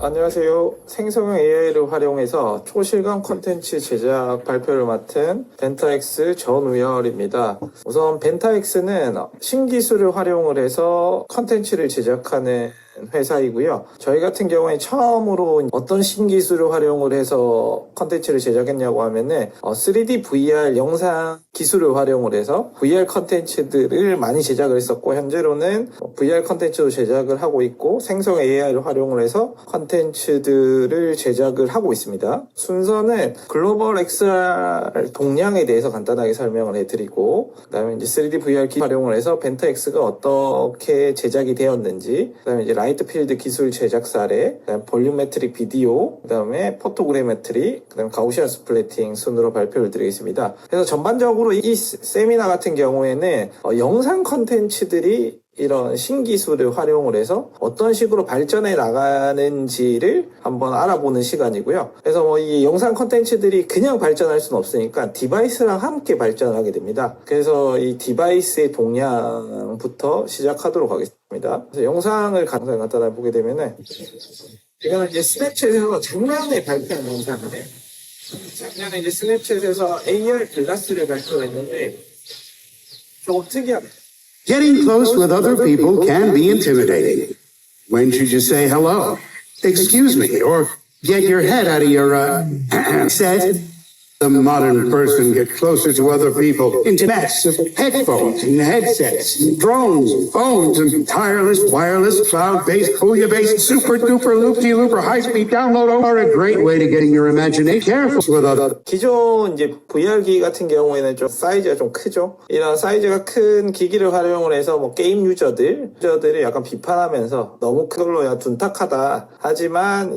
안녕하세요. 생성형 AI를 활용해서 초실감 콘텐츠 제작 발표를 맡은 벤타엑스 전우열입니다. 우선 벤타엑스는 신기술을 활용을 해서 콘텐츠를 제작하는 회사이고요. 저희 같은 경우에 처음으로 어떤 신기술을 활용을 해서 콘텐츠를 제작했냐고 하면은 3D VR 영상 기술을 활용을 해서 VR 콘텐츠들을 많이 제작을 했었고, 현재로는 VR 콘텐츠도 제작을 하고 있고 생성 AI를 활용을 해서 콘텐츠들을 제작을 하고 있습니다. 순서는 글로벌 XR 동향에 대해서 간단하게 설명을 해드리고, 그다음에 이제 3D VR 기술 활용을 해서 벤타엑스가 어떻게 제작이 되었는지, 그다음에 이제 라이트 필드 기술 제작 사례, 그다음에 볼륨메트릭 비디오, 그다음에 포토그래메트리, 그다음에 가우시안 스플래팅 순으로 발표를 드리겠습니다. 그래서 전반적으로 이 세미나 같은 경우에는 영상 컨텐츠들이 이런 신기술을 활용을 해서 어떤 식으로 발전해 나가는지를 한번 알아보는 시간이고요. 그래서 이 영상 컨텐츠들이 그냥 발전할 수는 없으니까 디바이스랑 함께 발전하게 됩니다. 그래서 이 디바이스의 동향부터 시작하도록 하겠습니다. 그래서 영상을 간단하게 보게 되면은, 이거는 이제 스냅챗에서 작년에 발표한 영상인데, 작년에 이제 스냅챗에서 AR 글라스를 발표했는데 조금 특이합니다. Getting close with other people can be intimidating. When should you say hello? Excuse me, or get your head out of your set? The modern person gets closer to other people into mess of headphones and headsets, and drones, and phones, and tireless, wireless, cloud-based, Booyah-based, super-duper, loop-de-looper, high-speed download are a great way to getting your imagination careful with other. 기존 이제 VR 기기 같은 경우에는 좀 사이즈가 좀 크죠. 이런 사이즈가 큰 기기를 활용을 해서 뭐 게임 유저들을 약간 비판하면서 너무 큰 걸로 야 둔탁하다. 하지만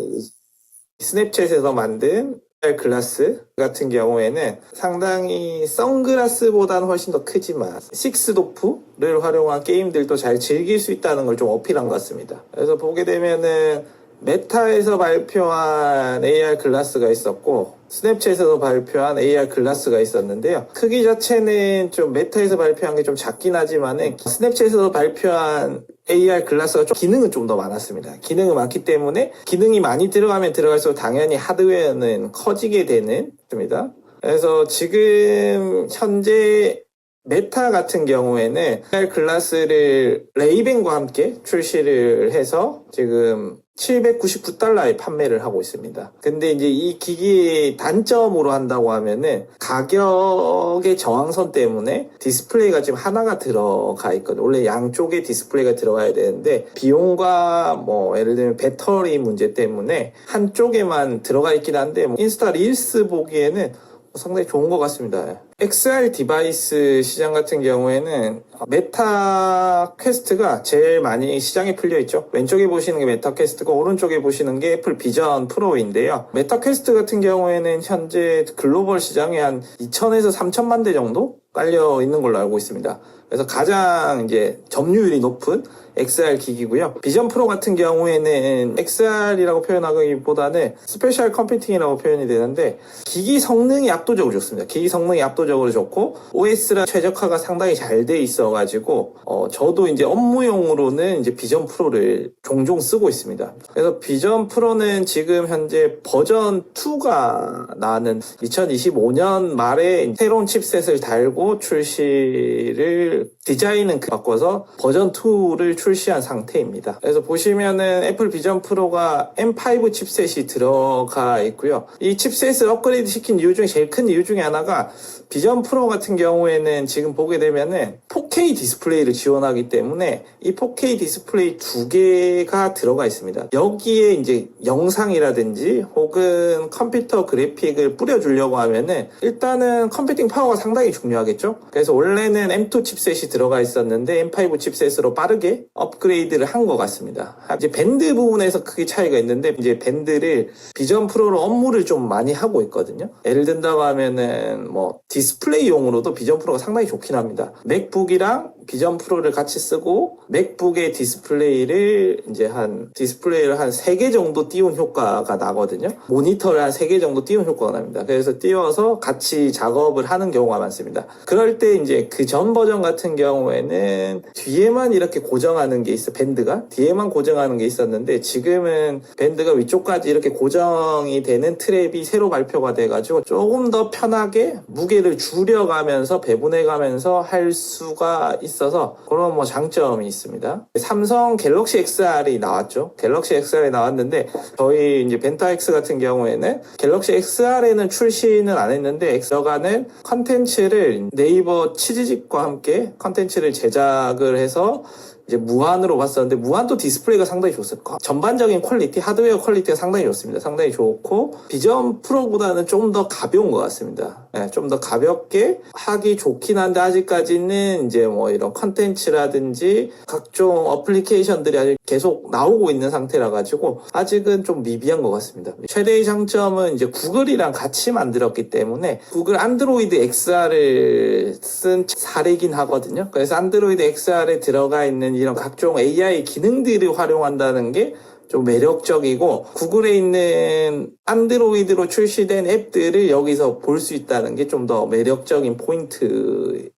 스냅챗에서 만든 글라스 같은 경우에는 상당히 선글라스보다는 훨씬 더 크지만 식스도프를 활용한 게임들도 잘 즐길 수 있다는 걸 좀 어필한 것 같습니다. 그래서 보게 되면은 메타에서 발표한 AR 글라스가 있었고 스냅챗에서 발표한 AR 글라스가 있었는데요. 크기 자체는 좀 메타에서 발표한 게 좀 작긴 하지만은 스냅챗에서 발표한 AR 글라스가 좀 기능은 좀 더 많았습니다. 기능은 많기 때문에 기능이 많이 들어가면 들어갈수록 당연히 하드웨어는 커지게 되는 겁니다. 그래서 지금 현재 메타 같은 경우에는 AR 글라스를 레이벤과 함께 출시를 해서 지금 $799에 판매를 하고 있습니다. 근데 이제 이 기기의 단점으로 한다고 하면은 가격의 저항선 때문에 디스플레이가 지금 하나가 들어가 있거든요. 원래 양쪽에 디스플레이가 들어가야 되는데 비용과 뭐 예를 들면 배터리 문제 때문에 한쪽에만 들어가 있긴 한데 인스타 릴스 보기에는 상당히 좋은 것 같습니다. XR 디바이스 시장 같은 경우에는 메타 퀘스트가 제일 많이 시장에 풀려 있죠. 왼쪽에 보시는 게 메타 퀘스트고 오른쪽에 보시는 게 애플 비전 프로인데요. 메타 퀘스트 같은 경우에는 현재 글로벌 시장에 한 2,000에서 3,000만 대 정도 깔려 있는 걸로 알고 있습니다. 그래서 가장 이제 점유율이 높은 XR 기기고요. 비전 프로 같은 경우에는 XR이라고 표현하기보다는 스페셜 컴퓨팅이라고 표현이 되는데 기기 성능이 압도적으로 좋습니다. 기기 성능이 압도적으로 좋고 OS랑 최적화가 상당히 잘 돼 있어가지고 저도 이제 업무용으로는 이제 비전 프로를 종종 쓰고 있습니다. 그래서 비전 프로는 지금 현재 버전 2가 나는 2025년 말에 새로운 칩셋을 달고 출시를 디자인은 바꿔서 버전 2를 출시한 상태입니다. 그래서 보시면은 애플 비전 프로가 M5 칩셋이 들어가 있고요. 이 칩셋을 업그레이드 시킨 이유 중에 제일 큰 이유 중에 하나가 비전 프로 같은 경우에는 지금 보게 되면은 4K 디스플레이를 지원하기 때문에 이 4K 디스플레이 2개가 들어가 있습니다. 여기에 이제 영상이라든지 혹은 컴퓨터 그래픽을 뿌려주려고 하면은 일단은 컴퓨팅 파워가 상당히 중요하겠죠. 그래서 원래는 M2 칩셋이 들어가 있었는데 M5 칩셋으로 빠르게 업그레이드를 한 것 같습니다. 이제 밴드 부분에서 크게 차이가 있는데 이제 밴드를 비전 프로로 업무를 좀 많이 하고 있거든요. 예를 든다고 하면은 뭐 디스플레이용으로도 비전 프로가 상당히 좋긴 합니다. 맥북 맥북이랑 비전 프로를 같이 쓰고 맥북의 디스플레이를 한 3개 정도 띄운 효과가 나거든요. 모니터를 한 3개 정도 띄운 효과가 납니다. 그래서 띄워서 같이 작업을 하는 경우가 많습니다. 그럴 때 이제 그 전 버전 같은 경우에는 뒤에만 이렇게 고정하는 게 있어, 밴드가 뒤에만 고정하는 게 있었는데, 지금은 밴드가 위쪽까지 이렇게 고정이 되는 트랩이 새로 발표가 돼가지고 조금 더 편하게 무게를 줄여가면서 배분해가면서 할 수가 있어서 그런 뭐 장점이 있습니다. 삼성 갤럭시 XR이 나왔죠. 갤럭시 XR이 나왔는데 저희 이제 벤타X 같은 경우에는 갤럭시 XR에는 출시는 안 했는데 들어가는 컨텐츠를 네이버 치즈직과 함께 컨텐츠를 제작을 해서 이제 무한으로 봤었는데, 무한도 디스플레이가 상당히 좋았어요. 전반적인 퀄리티, 하드웨어 퀄리티가 상당히 좋습니다. 상당히 좋고, 비전 프로보다는 좀 더 가벼운 것 같습니다. 네, 좀 더 가볍게 하기 좋긴 한데, 아직까지는 이제 뭐 이런 컨텐츠라든지 각종 어플리케이션들이 아직 계속 나오고 있는 상태라 가지고 아직은 좀 미비한 것 같습니다. 최대의 장점은 이제 구글이랑 같이 만들었기 때문에 구글 안드로이드 XR을 쓴 사례긴 하거든요. 그래서 안드로이드 XR에 들어가 있는 이런 각종 AI 기능들을 활용한다는 게 좀 매력적이고, 구글에 있는 안드로이드로 출시된 앱들을 여기서 볼 수 있다는 게 좀 더 매력적인 포인트입니다.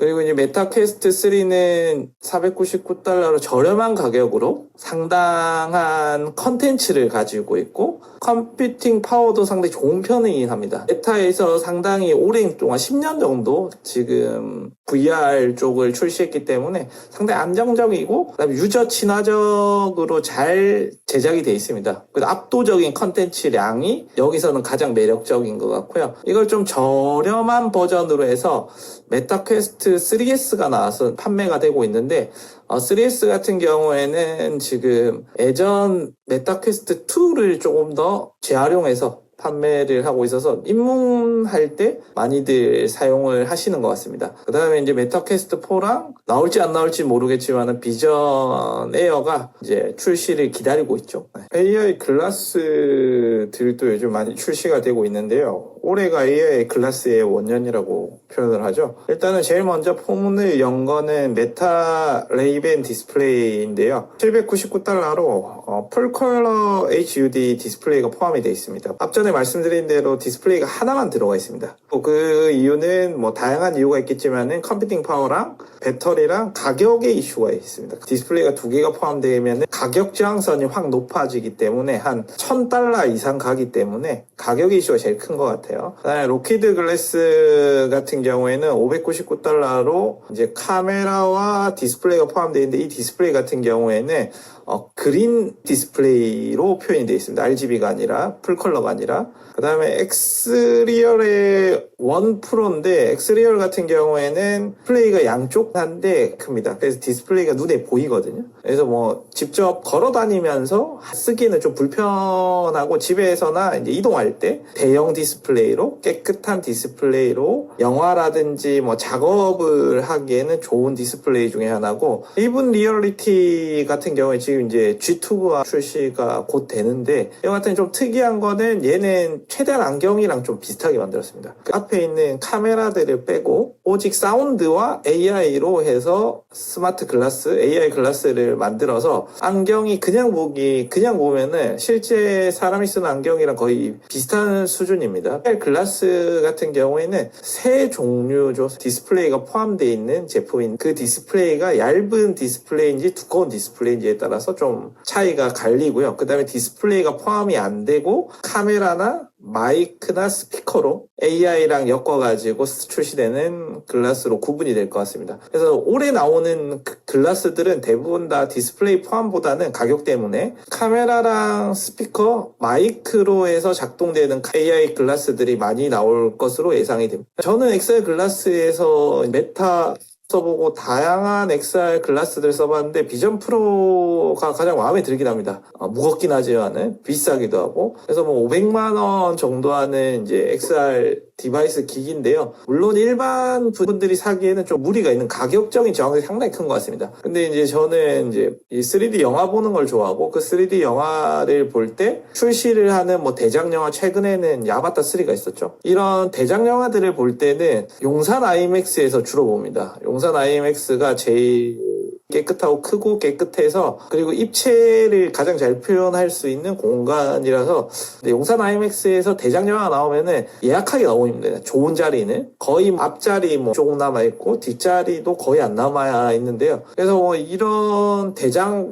그리고 이제 메타 퀘스트 3는 $499로 저렴한 가격으로 상당한 컨텐츠를 가지고 있고, 컴퓨팅 파워도 상당히 좋은 편이긴 합니다. 메타에서 상당히 오랜 동안 10년 정도 지금 VR 쪽을 출시했기 때문에 상당히 안정적이고, 그다음에 유저 친화적으로 잘 제작이 되어 있습니다. 압도적인 컨텐츠량이 여기서는 가장 매력적인 것 같고요. 이걸 좀 저렴한 버전으로 해서 메타 퀘스트 3S가 나와서 판매가 되고 있는데, 3S 같은 경우에는 지금 예전 메타 퀘스트 2를 조금 더 재활용해서 판매를 하고 있어서 입문할 때 많이들 사용을 하시는 것 같습니다. 그 다음에 이제 메타 퀘스트 4랑 나올지 안 나올지 모르겠지만 비전 에어가 이제 출시를 기다리고 있죠. AI 글라스들도 요즘 많이 출시가 되고 있는데요. 올해가 AI 글라스의 원년이라고 표현을 하죠. 일단은 제일 먼저 포문을 연 거는 메타 레이벤 디스플레이인데요. $799로 풀컬러 HUD 디스플레이가 포함이 되어 있습니다. 앞전에 말씀드린 대로 디스플레이가 하나만 들어가 있습니다. 그 이유는 뭐 다양한 이유가 있겠지만은 컴퓨팅 파워랑 배터리랑 가격의 이슈가 있습니다. 디스플레이가 2개가 포함되면 가격 저항선이 확 높아지기 때문에 한 $1,000 이상 가기 때문에 가격의 이슈가 제일 큰 것 같아요. 그다음에 로키드 글래스 같은 경우에는 $599로 이제 카메라와 디스플레이가 포함되어 있는데, 이 디스플레이 같은 경우에는 그린 디스플레이로 표현이 되어 있습니다. RGB가 아니라, 풀컬러가 아니라. 그 다음에 엑스리얼의 1 프로인데, 엑스리얼 같은 경우에는 디스플레이가 양쪽 한데 큽니다. 그래서 디스플레이가 눈에 보이거든요. 그래서 뭐 직접 걸어 다니면서 쓰기는 좀 불편하고, 집에서나 이제 이동할 때 대형 디스플레이로, 깨끗한 디스플레이로 영화라든지 뭐 작업을 하기에는 좋은 디스플레이 중에 하나고, 이븐 리얼리티 같은 경우에 지금 이제 G2가 출시가 곧 되는데, 이와 같은 좀 특이한 거는 얘는 최대한 안경이랑 좀 비슷하게 만들었습니다. 그 앞에 있는 카메라들을 빼고 오직 사운드와 AI로 해서 스마트 글라스, AI 글라스를 만들어서 안경이 그냥 보면은 실제 사람이 쓰는 안경이랑 거의 비슷한 수준입니다. AI 글라스 같은 경우에는 세 종류죠. 디스플레이가 포함되어 있는 제품인, 그 디스플레이가 얇은 디스플레이인지 두꺼운 디스플레이인지에 따라서 좀 차이가 갈리고요. 그 다음에 디스플레이가 포함이 안 되고 카메라나 마이크나 스피커로 AI랑 엮어가지고 출시되는 글라스로 구분이 될 것 같습니다. 그래서 올해 나오는 글라스들은 대부분 다 디스플레이 포함보다는 가격 때문에 카메라랑 스피커, 마이크로 해서 작동되는 AI 글라스들이 많이 나올 것으로 예상이 됩니다. 저는 XR 글라스에서 메타 써보고 다양한 XR 글라스들 써봤는데 비전 프로가 가장 마음에 들긴 합니다. 무겁긴 하지만은 비싸기도 하고, 그래서 뭐 $500만 정도 하는 이제 XR 디바이스 기기인데요. 물론 일반 분들이 사기에는 좀 무리가 있는 가격적인 저항이 상당히 큰 것 같습니다. 근데 이제 저는 이제 이 3D 영화 보는 걸 좋아하고 그 3D 영화를 볼 때 출시를 하는 뭐 대작 영화 최근에는 야바타 3가 있었죠. 이런 대작 영화들을 볼 때는 용산 아이맥스에서 주로 봅니다. 용산 아이맥스가 제일 깨끗하고 크고 깨끗해서 그리고 입체를 가장 잘 표현할 수 있는 공간이라서 용산 아이맥스에서 대작 영화 나오면은 예약하기 너무 힘들어요. 좋은 자리는 거의 앞자리 뭐 조금 남아 있고 뒷자리도 거의 안 남아 있는데요. 그래서 뭐 이런 대작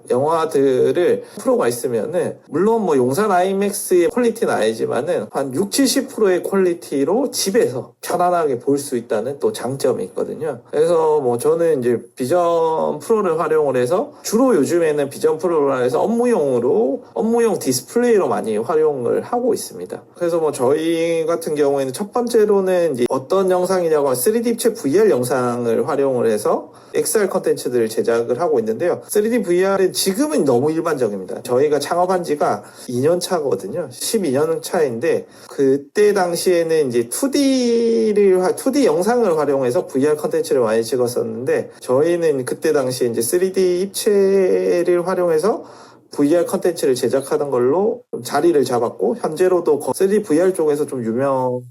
영화들을 프로가 있으면은 물론 뭐 용산 아이맥스의 퀄리티는 아니지만은 한 60-70%의 퀄리티로 집에서 편안하게 볼 수 있다는 또 장점이 있거든요. 그래서 뭐 저는 이제 비전 프로를 활용을 해서 주로 요즘에는 비전 프로를 해서 업무용 디스플레이로 많이 활용을 하고 있습니다. 그래서 뭐 저희 같은 경우에는 첫 번째로는 이제 어떤 영상이냐고 3D 입체 VR 영상을 활용을 해서 XR 컨텐츠들을 제작을 하고 있는데요. 3D VR은 지금은 너무 일반적입니다. 저희가 창업한 지가 2년 차거든요. 12년 차인데 그때 당시에는 이제 2D 영상을 활용해서 VR 컨텐츠를 많이 찍었었는데 저희는 그때 당시에 이제 3D 입체를 활용해서 VR 컨텐츠를 제작하는 걸로 자리를 잡았고 현재로도 3D VR 쪽에서 좀 유명한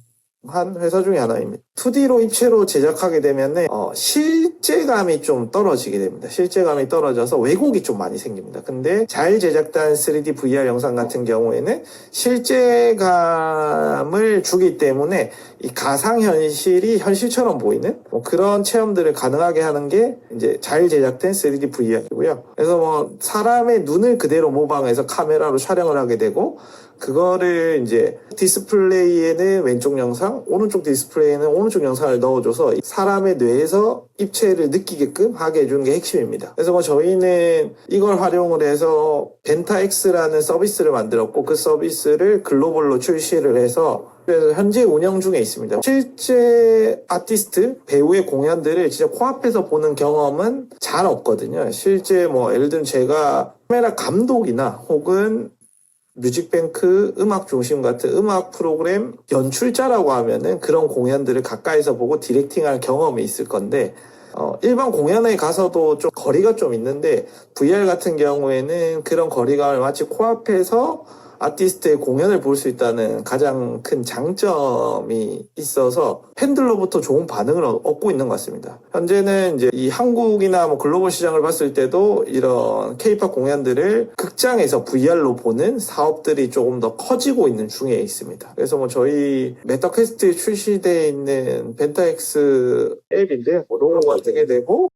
회사 중에 하나입니다. 2D로 입체로 제작하게 되면은 실제감이 좀 떨어지게 됩니다. 실제감이 떨어져서 왜곡이 좀 많이 생깁니다. 근데 잘 제작된 3D VR 영상 같은 경우에는 실제감을 주기 때문에 이 가상현실이 현실처럼 보이는 뭐 그런 체험들을 가능하게 하는 게 이제 잘 제작된 3D VR이고요. 그래서 뭐 사람의 눈을 그대로 모방해서 카메라로 촬영을 하게 되고 그거를 이제 디스플레이에는 왼쪽 영상, 오른쪽 디스플레이에는 오른쪽 영상을 넣어줘서 사람의 뇌에서 입체를 느끼게끔 하게 해주는 게 핵심입니다. 그래서 뭐 저희는 이걸 활용을 해서 벤타X라는 서비스를 만들었고 그 서비스를 글로벌로 출시를 해서 그래서 현재 운영 중에 있습니다. 실제 아티스트, 배우의 공연들을 진짜 코앞에서 보는 경험은 잘 없거든요. 실제 뭐 예를 들면 제가 카메라 감독이나 혹은 뮤직뱅크, 음악 중심 같은 음악 프로그램 연출자라고 하면은 그런 공연들을 가까이서 보고 디렉팅할 경험이 있을 건데 일반 공연에 가서도 좀 거리가 좀 있는데 VR 같은 경우에는 그런 거리감을 마치 코앞에서 아티스트의 공연을 볼 수 있다는 가장 큰 장점이 있어서 팬들로부터 좋은 반응을 얻고 있는 것 같습니다. 현재는 이제 이 한국이나 뭐 글로벌 시장을 봤을 때도 이런 K-팝 공연들을 극장에서 VR로 보는 사업들이 조금 더 커지고 있는 중에 있습니다. 그래서 뭐 저희 메타퀘스트에 출시되어 있는 벤타X 앱인데 뭐 로고가 뜨게 되고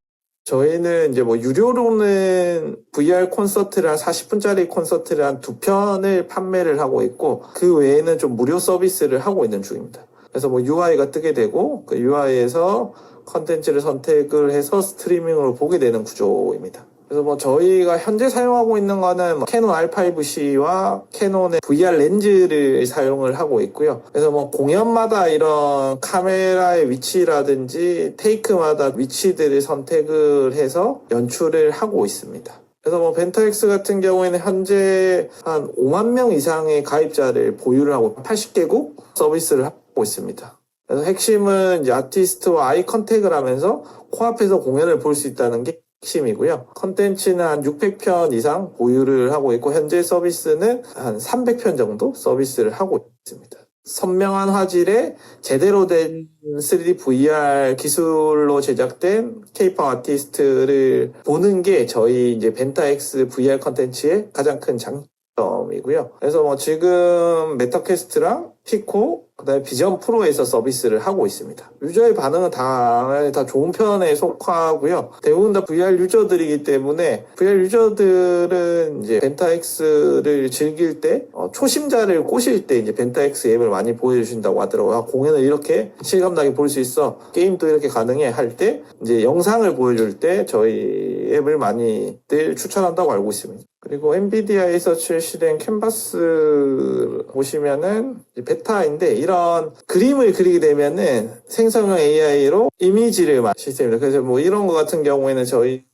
저희는 이제 뭐 유료로는 VR 콘서트를 한 40분짜리 콘서트를 한 2편을 판매를 하고 있고 그 외에는 좀 무료 서비스를 하고 있는 중입니다. 그래서 뭐 UI가 뜨게 되고 그 UI에서 컨텐츠를 선택을 해서 스트리밍으로 보게 되는 구조입니다. 그래서 뭐 저희가 현재 사용하고 있는 거는 캐논 R5C와 캐논의 VR 렌즈를 사용을 하고 있고요. 그래서 뭐 공연마다 이런 카메라의 위치라든지 테이크마다 위치들을 선택을 해서 연출을 하고 있습니다. 그래서 뭐 벤타X 같은 경우에는 현재 한 5만 명 이상의 가입자를 보유를 하고 80개국 서비스를 하고 있습니다. 그래서 핵심은 이제 아티스트와 아이 컨택을 하면서 코앞에서 공연을 볼 수 있다는 게 핵심이고요. 컨텐츠는 한 600편 이상 보유를 하고 있고 현재 서비스는 한 300편 정도 서비스를 하고 있습니다. 선명한 화질에 제대로 된 3D VR 기술로 제작된 K-팝 아티스트를 보는 게 저희 이제 벤타X VR 컨텐츠의 가장 큰 장점이고요. 그래서 뭐 지금 메타퀘스트랑 피코 그다음에 비전 프로에서 서비스를 하고 있습니다. 유저의 반응은 다 좋은 편에 속하고요. 대부분 다 VR 유저들이기 때문에 VR 유저들은 이제 벤타X를 즐길 때 초심자를 꼬실 때 이제 벤타X 앱을 많이 보여주신다고 하더라고요. 공연을 이렇게 실감나게 볼 수 있어. 게임도 이렇게 가능해 할 때 이제 영상을 보여줄 때 저희 앱을 많이들 추천한다고 알고 있습니다. 그리고 엔비디아에서 출시된 캔버스 보시면은 베타인데 이런 그림을 그리게 되면은 생성형 AI로 이미지를 시스템입니다. 그래서 뭐 이런 거 같은 경우에는 저희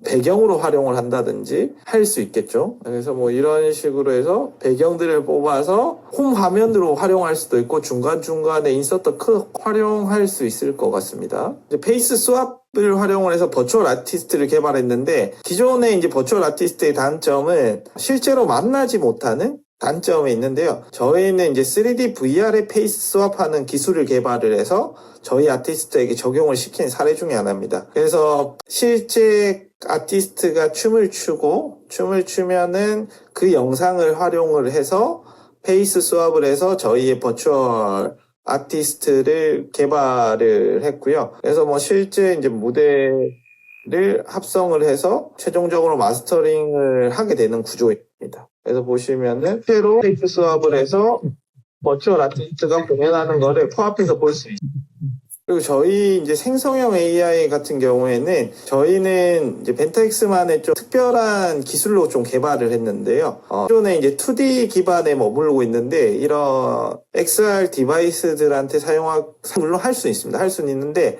배경으로 활용을 한다든지 할 수 있겠죠. 그래서 뭐 이런 식으로 해서 배경들을 뽑아서 홈 화면으로 활용할 수도 있고 중간중간에 인서트 활용할 수 있을 것 같습니다. 이제 페이스 스왑을 활용을 해서 버추얼 아티스트를 개발했는데 기존의 이제 버추얼 아티스트의 단점은 실제로 만나지 못하는 단점이 있는데요. 저희는 이제 3D VR에 페이스 스왑하는 기술을 개발을 해서 저희 아티스트에게 적용을 시킨 사례 중에 하나입니다. 그래서 실제 아티스트가 춤을 추면은 그 영상을 활용을 해서 페이스 스왑을 해서 저희의 버추얼 아티스트를 개발을 했고요. 그래서 뭐 실제 이제 무대를 합성을 해서 최종적으로 마스터링을 하게 되는 구조입니다. 그래서 보시면은 실제로 페이스 스왑을 해서 버추얼 아티스트가 공연하는 거를 코앞에서 볼 수 있습니다. 그리고 저희 이제 생성형 AI 같은 경우에는 저희는 이제 벤타엑스만의 좀 특별한 기술로 좀 개발을 했는데요. 기존에 이제 2D 기반에 머물고 있는데 이런 XR 디바이스들한테 물론 할 수 있습니다. 할 수는 있는데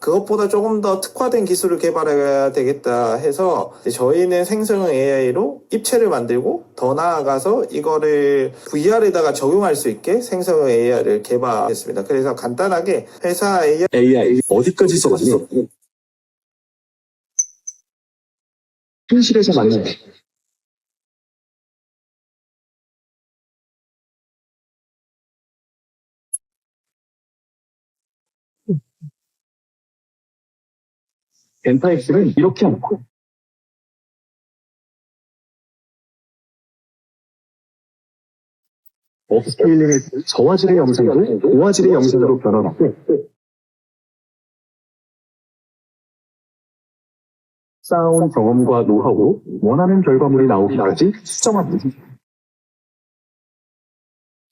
그것보다 조금 더 특화된 기술을 개발해야 되겠다 해서 저희는 생성형 AI로 입체를 만들고 더 나아가서 이거를 VR에다가 적용할 수 있게 생성형 AI를 개발했습니다. 그래서 간단하게 회사 AI 어디까지 써봤니? 현실에서 만난 벤타엑스는 이렇게 않고 업스케일링을 저화질의 영상을 고화질의 영상으로 변환하고 쌓아온 경험과 노하우로 원하는 결과물이 나오기까지 수정합니다.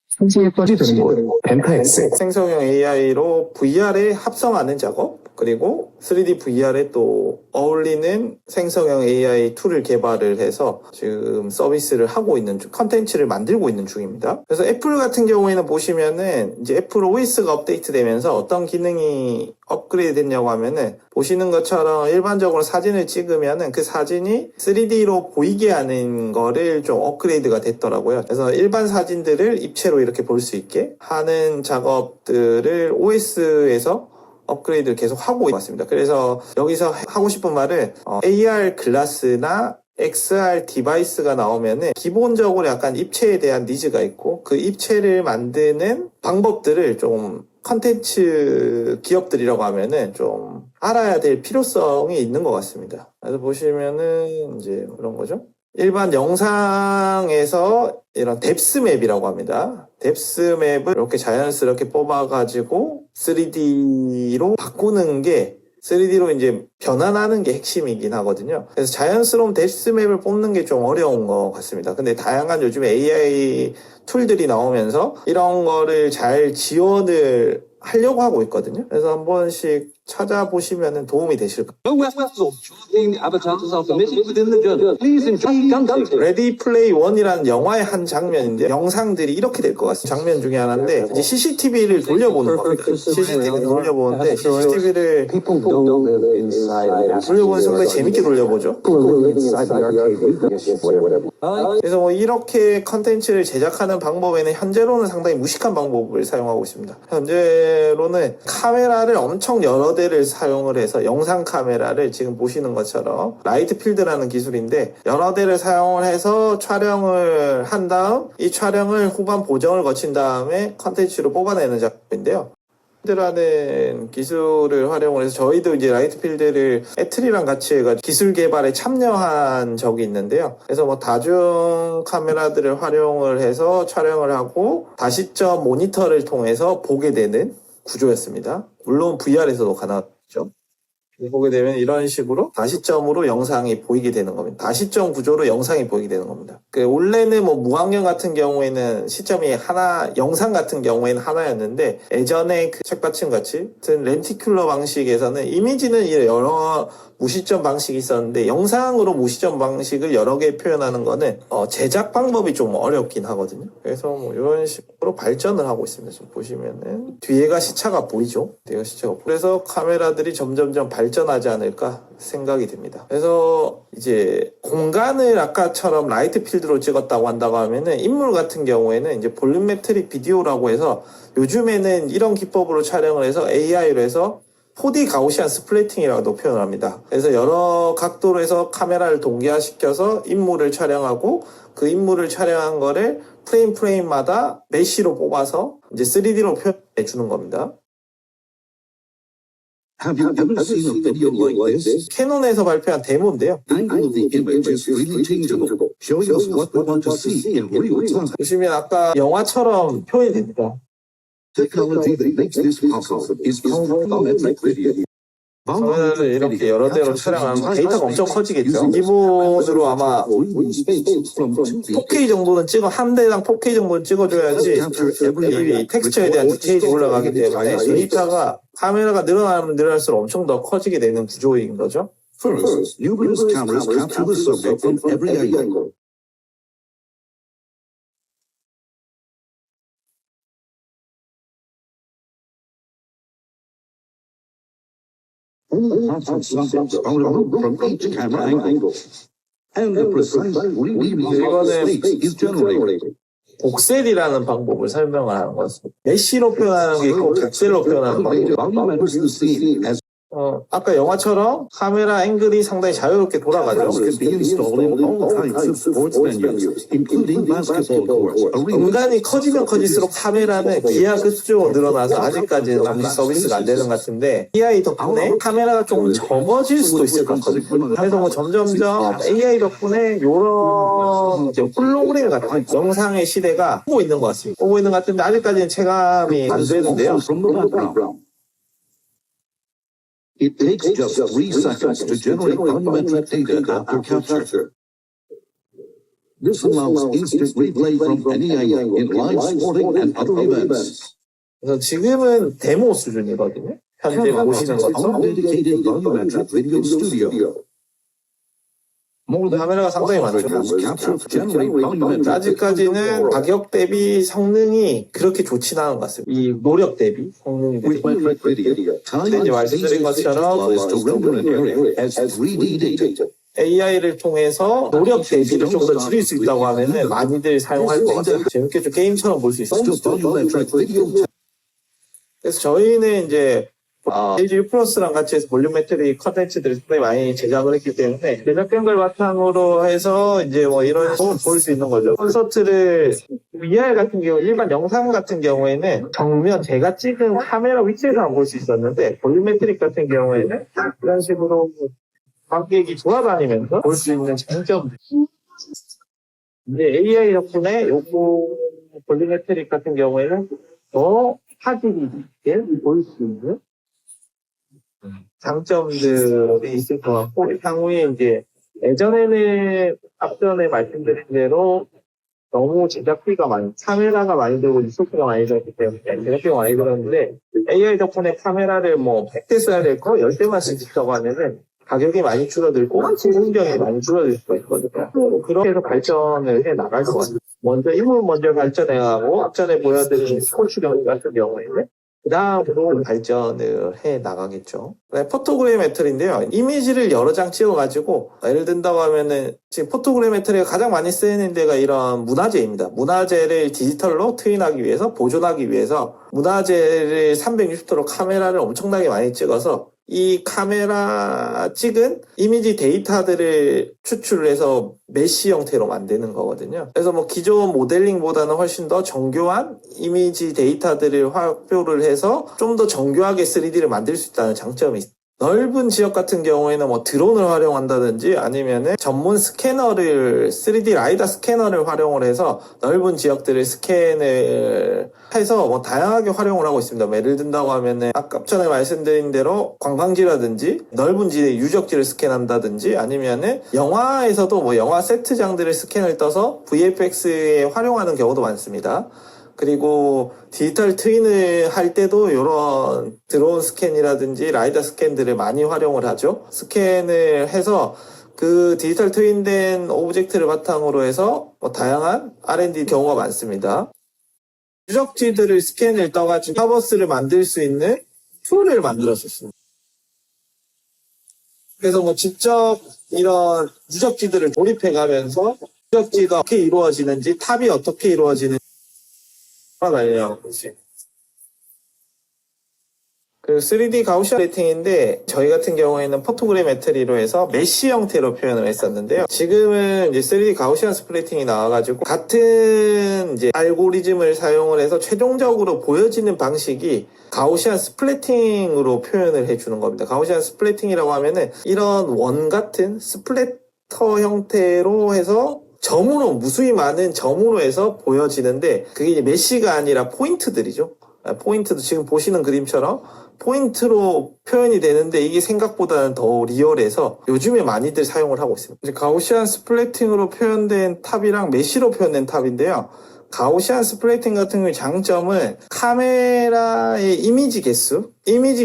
생성까지 되는 거예요. 벤타엑스. 생성형 AI로 VR에 합성하는 작업 그리고 3D VR에 또 어울리는 생성형 AI 툴을 개발을 해서 지금 서비스를 하고 있는 컨텐츠를 만들고 있는 중입니다. 그래서 애플 같은 경우에는 보시면은 이제 애플 OS가 업데이트 되면서 어떤 기능이 업그레이드 됐냐고 하면은 보시는 것처럼 일반적으로 사진을 찍으면은 그 사진이 3D로 보이게 하는 거를 좀 업그레이드가 됐더라고요. 그래서 일반 사진들을 입체로 이렇게 볼 수 있게 하는 작업들을 OS에서 업그레이드를 계속 하고 있습니다. 그래서 여기서 하고 싶은 말은 AR 글라스나 XR 디바이스가 나오면은 기본적으로 약간 입체에 대한 니즈가 있고 그 입체를 만드는 방법들을 좀 컨텐츠 기업들이라고 하면은 좀 알아야 될 필요성이 있는 것 같습니다. 그래서 보시면은 이제 그런 거죠. 일반 영상에서 이런 뎁스맵이라고 합니다. 뎁스맵을 이렇게 자연스럽게 뽑아가지고 3D로 바꾸는 게 3D로 이제 변환하는 게 핵심이긴 하거든요. 그래서 자연스러운 뎁스맵을 뽑는 게 좀 어려운 것 같습니다. 근데 다양한 요즘에 AI 툴들이 나오면서 이런 거를 잘 지원을 하려고 하고 있거든요. 그래서 한 번씩 찾아보시면 도움이 되실 거예요. No methods of choosing avatars are permitted within the journal. Please enjoy content. 레디 플레이 원이라는 영화의 한 장면인데 영상들이 이렇게 될 것 같습니다. 장면 중에 하나인데 이제 CCTV를 돌려보는 겁니다. CCTV를 돌려보는데 CCTV를 People don't live inside. 돌려보는 순간 재밌게 돌려보죠. People live inside the arcade. Yes, whatever. 그래서 뭐 이렇게 컨텐츠를 제작하는 방법에는 현재로는 상당히 무식한 방법을 사용하고 있습니다. 현재로는 카메라를 엄청 여러 대를 사용을 해서 영상 카메라를 지금 보시는 것처럼 라이트 필드라는 기술인데 여러 대를 사용을 해서 촬영을 한 다음 이 촬영을 후반 보정을 거친 다음에 컨텐츠로 뽑아내는 작업인데요. 라는 기술을 활용을 해서 저희도 이제 라이트 필드를 애틀이랑 같이 해가지고 기술 개발에 참여한 적이 있는데요. 그래서 뭐 다중 카메라들을 활용을 해서 촬영을 하고 다시점 모니터를 통해서 보게 되는 구조였습니다. 물론 VR에서도 가능하죠. 보게 되면 이런 식으로 다시점으로 영상이 보이게 되는 겁니다. 다시점 구조로 영상이 보이게 되는 겁니다. 원래는 뭐 무광경 같은 경우에는 시점이 하나, 영상 같은 경우에는 하나였는데 예전에 그 책받침 같이 렌티큘러 방식에서는 이미지는 여러 무시점 방식이 있었는데 영상으로 무시점 방식을 여러 개 표현하는 거는 제작 방법이 좀 어렵긴 하거든요. 그래서 뭐 이런 식으로 발전을 하고 있습니다. 좀 보시면은 뒤에가 시차가 보이죠. 뒤에가 시차가 보이죠. 그래서 카메라들이 점점점 발전 발전하지 않을까 생각이 듭니다. 그래서 이제 공간을 아까처럼 라이트 필드로 찍었다고 한다고 하면은 인물 같은 경우에는 이제 볼륨메트릭 비디오라고 해서 요즘에는 이런 기법으로 촬영을 해서 AI로 해서 4D 가우시안 스플래팅이라고도 표현을 합니다. 그래서 여러 각도로 해서 카메라를 동기화시켜서 인물을 촬영하고 그 인물을 촬영한 거를 프레임마다 메쉬로 뽑아서 이제 3D로 표현해 주는 겁니다. Have you ever seen a video like this? 캐논에서 발표한 데모인데요. Angle of the image is freely changeable, showing us what we want to see in real time. 보시면 아까 영화처럼 표현이 됩니다. Technology that makes this possible is called volumetric video. 화면을 이렇게 여러 대로 촬영하면 데이터가 엄청 커지겠죠. 기본으로 아마 4K 정도는 한 대당 4K 정도는 찍어줘야지 이 텍스처에 대한 디테일이 올라가기 때문에 데이터가 카메라가 늘어나면 늘어날수록 엄청 더 커지게 되는 구조인 거죠. First, numerous cameras capture the subject from every angle. Subjects are removed from each camera angle, and the precise 3D visual space is generated. 복셀이라는 방법을 설명을 하는 것입니다. 메쉬로 표현하는 게 있고 복셀로 표현하는 방법. Volumetrics the scene as 아까 영화처럼 카메라 앵글이 상당히 자유롭게 돌아가죠. could be installed in all types of sports venues, including basketball courts, arenas. 공간이 커지면 커질수록 카메라는 기하급수적으로 늘어나서 아직까지는 공식 서비스가 안 되는 것 같은데 AI 덕분에 카메라가 조금 적어질 수도 있을 것 같거든요. 그래서 뭐 점점점 AI 덕분에 이런 이제 홀로그램 같은 영상의 시대가 오고 있는 것 같습니다. 오고 있는 것 같은데 아직까지는 체감이 안 되는데요. From the background. It takes just 3 seconds to generate volumetric data after capture. This allows instant replay from any angle in live sporting and other events. 그래서 지금은 데모 수준이거든요. 현재 보시는 Our 것처럼. dedicated volumetric video studio. 카메라가 상당히 많죠. Capture generate volumetric. 아직까지는 가격 대비 성능이 그렇게 좋진 않은 것 같습니다. 이 노력 대비 성능이 With volumetric video, time 이제 말씀드린 것처럼 is to render an area as 3D data. AI를 통해서 노력 대비를 좀 더 줄일 수 있다고 하면은 많이들 사용할 것 같아요. 재밌게 좀 게임처럼 볼 수 있어요. Volumetric video. 그래서 저희는 이제 LG U 플러스랑 같이 해서 볼륨메트리 컨텐츠들을 상당히 많이 제작을 했기 때문에 제작된 걸 바탕으로 해서 이제 뭐 이런 식으로 볼 수 있는 거죠. 콘서트를 VR 같은 경우 일반 영상 같은 경우에는 정면 제가 찍은 카메라 위치에서만 볼 수 있었는데 볼륨메트릭 같은 경우에는 이런 식으로 관객이 돌아다니면서 볼 수 있는 장점들. 이제 AI 덕분에 요거 볼륨메트릭 같은 경우에는 더 화질이 있게 볼 수 있는 장점들이 있을 것 같고, 향후에 이제 예전에는 앞전에 말씀드린 대로 너무 제작비가 카메라가 많이 들고 리소스가 많이 들었기 때문에 제작비가 많이 들었는데 AI 덕분에 카메라를 뭐 100대 써야 될 거 10대만 쓰시다고 하면은 가격이 많이 줄어들고 공정이 많이 줄어들 수가 있거든요. 그렇게 해서 발전을 해 나갈 것 같아요. 인물 먼저 발전해가고 앞전에 보여드린 스포츠 경기 같은 경우에는 그 다음으로 발전을 해 나가겠죠. 네, 포토그래메트리인데요. 이미지를 여러 장 찍어가지고, 예를 든다고 하면은, 지금 포토그래메트리가 가장 많이 쓰이는 데가 이런 문화재입니다. 문화재를 디지털로 트윈하기 위해서, 보존하기 위해서, 문화재를 360도로 카메라를 엄청나게 많이 찍어서, 이 카메라 찍은 이미지 데이터들을 추출해서 메쉬 형태로 만드는 거거든요. 그래서 뭐 기존 모델링보다는 훨씬 더 정교한 이미지 데이터들을 확보를 해서 좀 더 정교하게 3D를 만들 수 있다는 장점이 있습니다. 넓은 지역 같은 경우에는 뭐 드론을 활용한다든지 아니면은 전문 스캐너를 3D 라이다 스캐너를 활용을 해서 넓은 지역들을 스캔을 해서 뭐 다양하게 활용을 하고 있습니다. 예를 든다고 하면은 아까 전에 말씀드린 대로 관광지라든지 넓은 지대 유적지를 스캔한다든지 아니면은 영화에서도 뭐 영화 세트장들을 스캔을 떠서 VFX에 활용하는 경우도 많습니다. 그리고 디지털 트윈을 할 때도 이런 드론 스캔이라든지 라이다 스캔들을 많이 활용을 하죠. 스캔을 해서 그 디지털 트윈된 오브젝트를 바탕으로 해서 뭐 다양한 R&D 경우가 많습니다. 유적지들을 스캔을 떠가지고 카버스를 만들 수 있는 툴을 만들었었습니다. 그래서 뭐 직접 이런 유적지들을 조립해가면서 유적지가 어떻게 이루어지는지, 탑이 어떻게 이루어지는지 알려고 있어요. 그 3D 가우시안 플레이팅인데 저희 같은 경우에는 포토그래메트리로 해서 메쉬 형태로 표현을 했었는데요. 지금은 이제 3D 가우시안 스플래팅이 나와가지고 같은 이제 알고리즘을 사용을 해서 최종적으로 보여지는 방식이 가우시안 스플래팅으로 표현을 해주는 겁니다. 가우시안 스플래팅이라고 하면은 이런 원 같은 스플래터 형태로 해서 점으로, 무수히 많은 점으로 해서 보여지는데 그게 이제 메쉬가 아니라 포인트들이죠. 포인트도 지금 보시는 그림처럼 포인트로 표현이 되는데 이게 생각보다는 더 리얼해서 요즘에 많이들 사용을 하고 있습니다. 이제 가우시안 스플래팅으로 표현된 탑이랑 메쉬로 표현된 탑인데요. 가우시안 스플래팅 같은 경우의 장점은 카메라의 이미지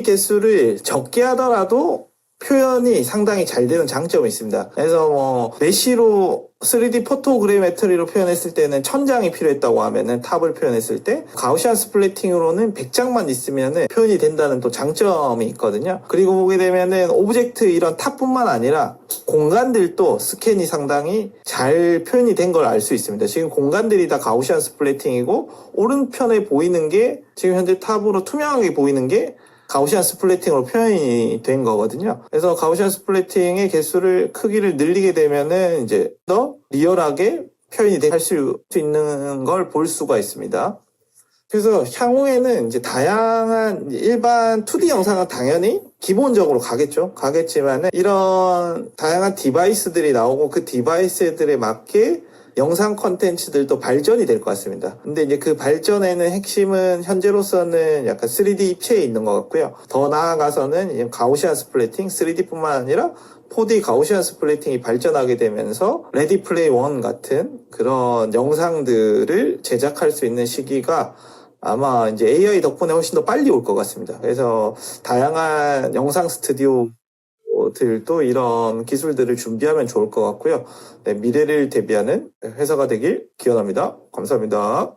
개수를 적게 하더라도 표현이 상당히 잘 되는 장점이 있습니다. 그래서 뭐 메쉬로 3D 포토그래메트리로 표현했을 때는 1000장이 필요했다고 하면은 탑을 표현했을 때 가우시안 스플래팅으로는 100장만 있으면은 표현이 된다는 또 장점이 있거든요. 그리고 보게 되면은 오브젝트 이런 탑뿐만 아니라 공간들도 스캔이 상당히 잘 표현이 된 걸 알 수 있습니다. 지금 공간들이 다 가우시안 스플래팅이고 오른편에 보이는 게 지금 현재 탑으로 투명하게 보이는 게 가우시안 스플래팅으로 표현이 된 거거든요. 그래서 가우시안 스플래팅의 개수를 크기를 늘리게 되면은 이제 더 리얼하게 표현이 할 수 있는 걸 볼 수가 있습니다. 그래서 향후에는 이제 다양한 일반 2D 영상은 당연히 기본적으로 가겠지만은 이런 다양한 디바이스들이 나오고 그 디바이스들에 맞게 영상 컨텐츠들도 발전이 될 것 같습니다. 근데 이제 그 발전에는 핵심은 현재로서는 약간 3D 입체에 있는 것 같고요. 더 나아가서는 가우시안 스플래팅, 3D뿐만 아니라 4D 가우시안 스플래팅이 발전하게 되면서 레디 플레이 원 같은 그런 영상들을 제작할 수 있는 시기가 아마 이제 AI 덕분에 훨씬 더 빨리 올 것 같습니다. 그래서 다양한 영상 스튜디오들도 이런 기술들을 준비하면 좋을 것 같고요. 네, 미래를 대비하는 회사가 되길 기원합니다. 감사합니다.